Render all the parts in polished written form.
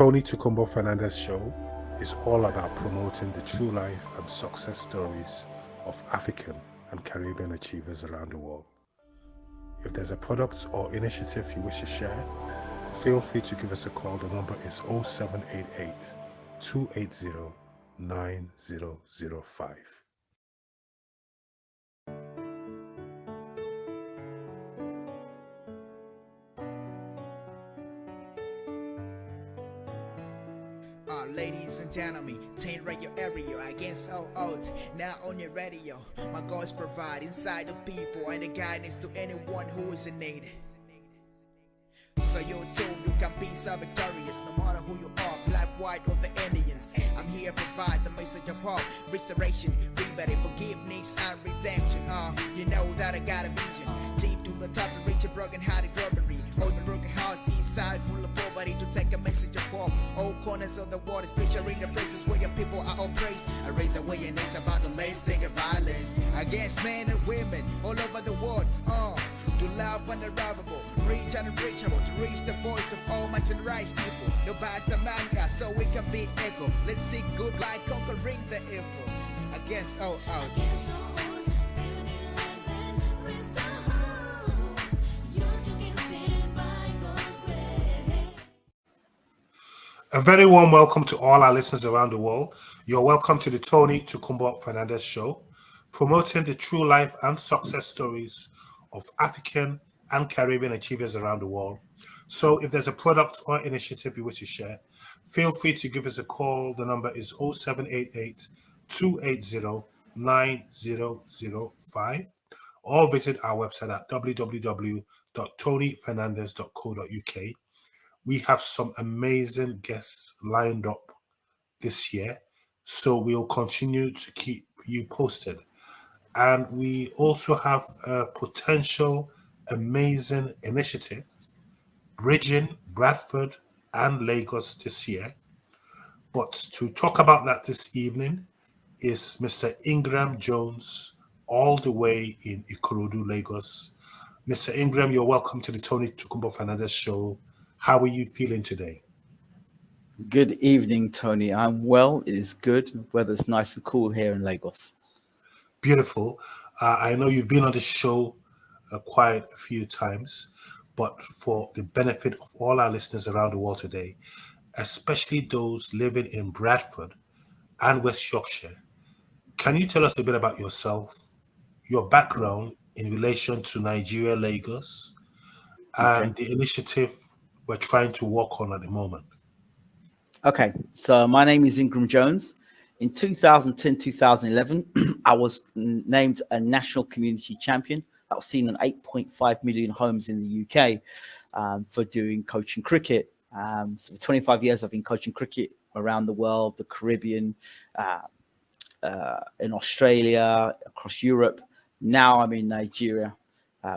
Tony Tokunbo Fernandez Show is all about promoting the true life and success stories of African and Caribbean achievers around the world. If there's a product or initiative you wish to share, feel free to give us a call. The number is 0788 280 9005. Ladies and gentlemen, take radio area against all odds. Now on your radio, my goals provide inside the people and the guidance to anyone who is in need. So you too, you can be so victorious no matter who you are, black, white, or the Indians. I'm here to provide the message of hope, restoration, rebirth, forgiveness, and redemption. You know that I got a vision, deep to the top to reach a broken-hearted robbery. All the broken hearts inside, full of poverty, to take a message of hope. All corners of the world, especially in the places where your people are oppressed. I raise awareness about the lasting violence against men and women all over the world. To love unlovable, reach and unreachable, to reach the voice of all marginalized people. No bias among us, so we can be equal. Let's seek good life, conquering the evil. Against all odds. A very warm welcome to all our listeners around the world. You're welcome to the Tony Tokunbo Fernandez Show, promoting the true life and success stories of African and Caribbean achievers around the world. So if there's a product or initiative you wish to share, feel free to give us a call. The number is 0788 280 9005, or visit our website at www.tonyfernandez.co.uk. We have some amazing guests lined up this year, so we'll continue to keep you posted. And we also have a potential amazing initiative bridging Bradford and Lagos this year. But to talk about that this evening is Mr. Ingram Jones, all the way in Ikorodu, Lagos. Mr. Ingram, you're welcome to the Tony Tokunbo Fernandez Show. How are you feeling today? Good evening, Tony. I'm well. It is good. The weather's nice and cool here in Lagos. Beautiful. I know you've been on the show quite a few times, but for the benefit of all our listeners around the world today, especially those living in Bradford and West Yorkshire, can you tell us a bit about yourself, your background in relation to Nigeria, Lagos, and the initiative we're trying to work on at the moment? Okay, so my name is Ingram Jones. In 2010-2011, I was named a national community champion. I was seen in 8.5 million homes in the UK for doing coaching cricket. So for 25 years, I've been coaching cricket around the world, the Caribbean, in Australia, across Europe. Now I'm in Nigeria,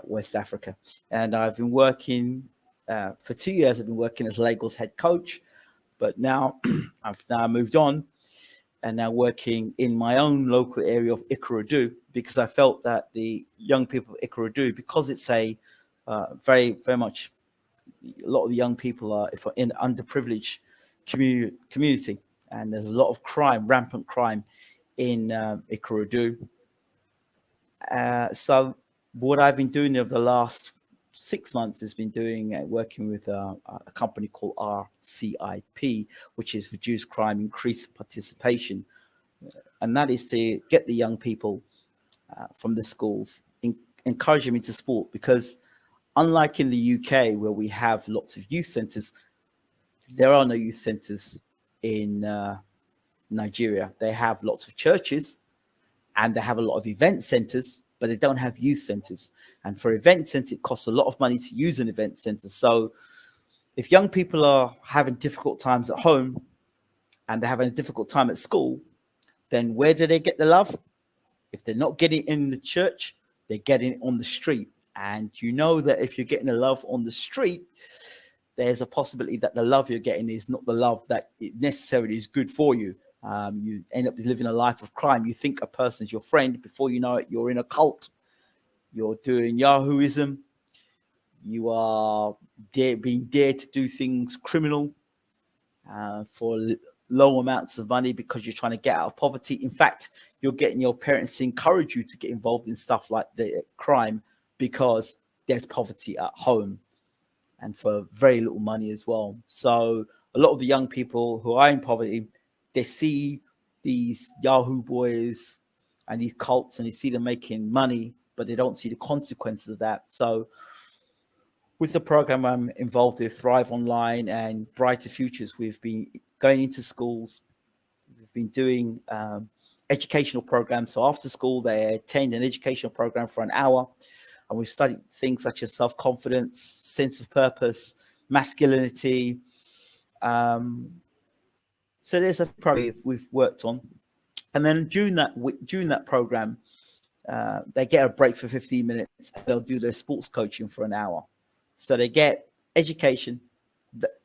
West Africa. And I've been working, for 2 years, I've been working as Lagos head coach. But now I've now moved on and now working in my own local area of Ikorodu, because I felt that the young people of Ikorodu, because it's a very, very much, a lot of the young people are in underprivileged community, and there's a lot of crime, rampant crime in Ikorodu. So what I've been doing over the last 6 months has been working with a company called RCIP, which is Reduce Crime, Increase Participation. And that is to get the young people from the schools, encourage them into sport, because unlike in the UK, where we have lots of youth centers, there are no youth centers in Nigeria. They have lots of churches and they have a lot of event centers, but they don't have youth centers. And for event centers, it costs a lot of money to use an event center. So if young people are having difficult times at home and they're having a difficult time at school, then where do they get the love? If they're not getting it in the church, they're getting it on the street. And you know that if you're getting the love on the street, there's a possibility that the love you're getting is not the love that it necessarily is good for you. You end up living a life of crime. You think a person's your friend. Before you know it, you're in a cult. You're doing Yahooism. You are being dared to do things criminal. for low amounts of money because you're trying to get out of poverty. In fact, you're getting your parents to encourage you to get involved in stuff like the crime because there's poverty at home and for very little money as well. So a lot of the young people who are in poverty, they see these Yahoo boys and these cults and you see them making money, but they don't see the consequences of that. So with the program I'm involved with, Thrive Online and Brighter Futures, we've been going into schools. We've been doing educational programs. So after school, they attend an educational program for an hour. And we've studied things such as self-confidence, sense of purpose, masculinity. So there's a program we've worked on. And then during that program, they get a break for 15 minutes. And they'll do their sports coaching for an hour. So they get education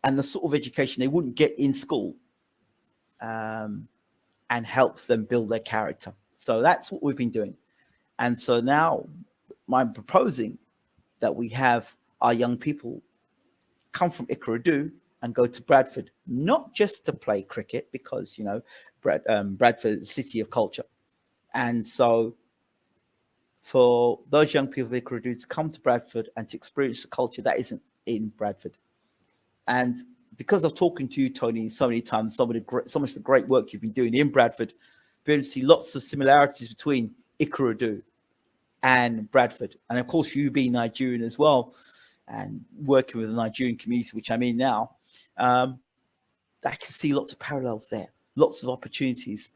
and the sort of education they wouldn't get in school, and helps them build their character. So that's what we've been doing. And so now I'm proposing that we have our young people come from Ikorodu and go to Bradford, not just to play cricket, because, you know, Bradford is a city of culture. And so for those young people of Ikorodu to come to Bradford and to experience the culture that isn't in Bradford. And because of talking to you, Tony, so many times, so much of the great work you've been doing in Bradford, we're able to see lots of similarities between Ikorodu and Bradford. And of course, you being Nigerian as well, and working with the Nigerian community, which I'm in now, I can see lots of parallels there, lots of opportunities.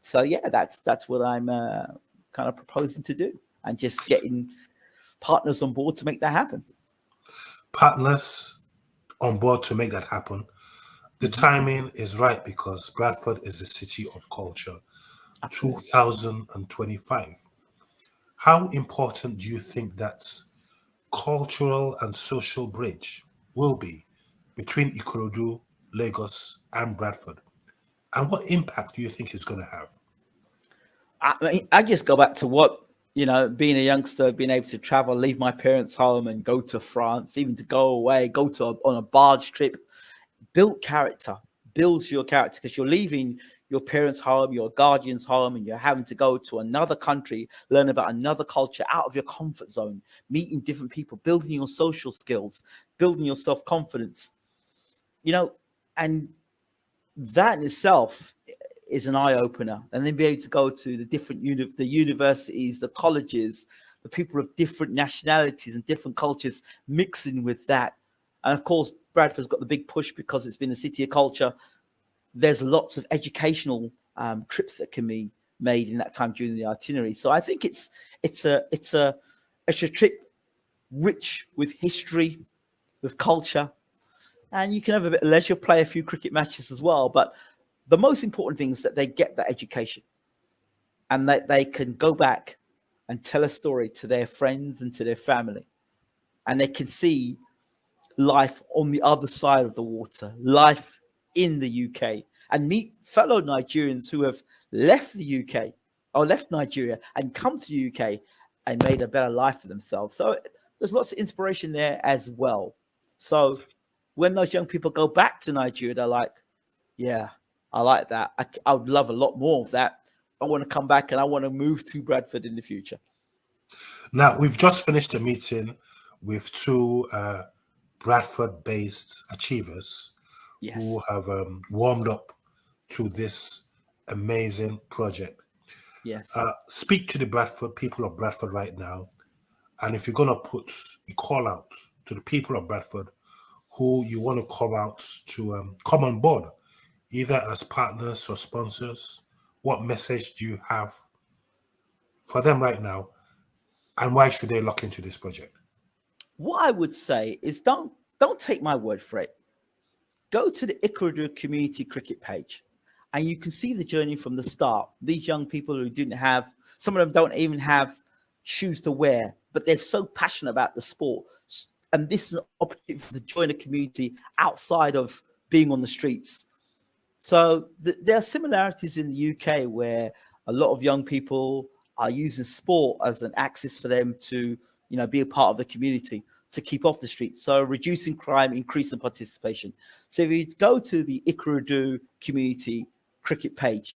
So yeah, that's what I'm kind of proposing to do, and just getting partners on board to make that happen. Partners on board to make that happen. The timing is right because Bradford is a city of culture. Absolutely. 2025. How important do you think that cultural and social bridge will be between Ikorodu, Lagos, and Bradford? And what impact do you think it's going to have? I just go back to what, you know, being a youngster, being able to travel, leave my parents' home and go to France, even to go away, go to on a barge trip, build character, builds your character, because you're leaving your parents' home, your guardian's home, and you're having to go to another country, learn about another culture out of your comfort zone, meeting different people, building your social skills, building your self-confidence, you know, and that in itself is an eye-opener. And then be able to go to the different the universities, the colleges, the people of different nationalities and different cultures mixing with that. And of course, Bradford's got the big push because it's been a city of culture. There's lots of educational trips that can be made in that time during the itinerary. So I think it's a trip rich with history, with culture, and you can have a bit of leisure, play a few cricket matches as well. But the most important thing is that they get that education and that they can go back and tell a story to their friends and to their family, and they can see life on the other side of the water, life in the UK, and meet fellow Nigerians who have left the UK or left Nigeria and come to the UK and made a better life for themselves. So there's lots of inspiration there as well. So when those young people go back to Nigeria, they're like, yeah, I like that. I would love a lot more of that. I want to come back and I want to move to Bradford in the future. Now, we've just finished a meeting with two Bradford-based achievers, yes, who have warmed up to this amazing project. Yes. Speak to the people of Bradford right now. And if you're going to put a call out to the people of Bradford who you want to call out to come on board, either as partners or sponsors, what message do you have for them right now? And why should they look into this project? What I would say is don't take my word for it. Go to the Ikorodu community cricket page and you can see the journey from the start. These young people who didn't have, some of them don't even have shoes to wear, but they're so passionate about the sport. And this is an opportunity for them to join a community outside of being on the streets. So there are similarities in the UK where a lot of young people are using sport as an axis for them to, you know, be a part of the community. to keep off the streets. So reducing crime, increasing participation. So if you go to the Ikorodu community cricket page,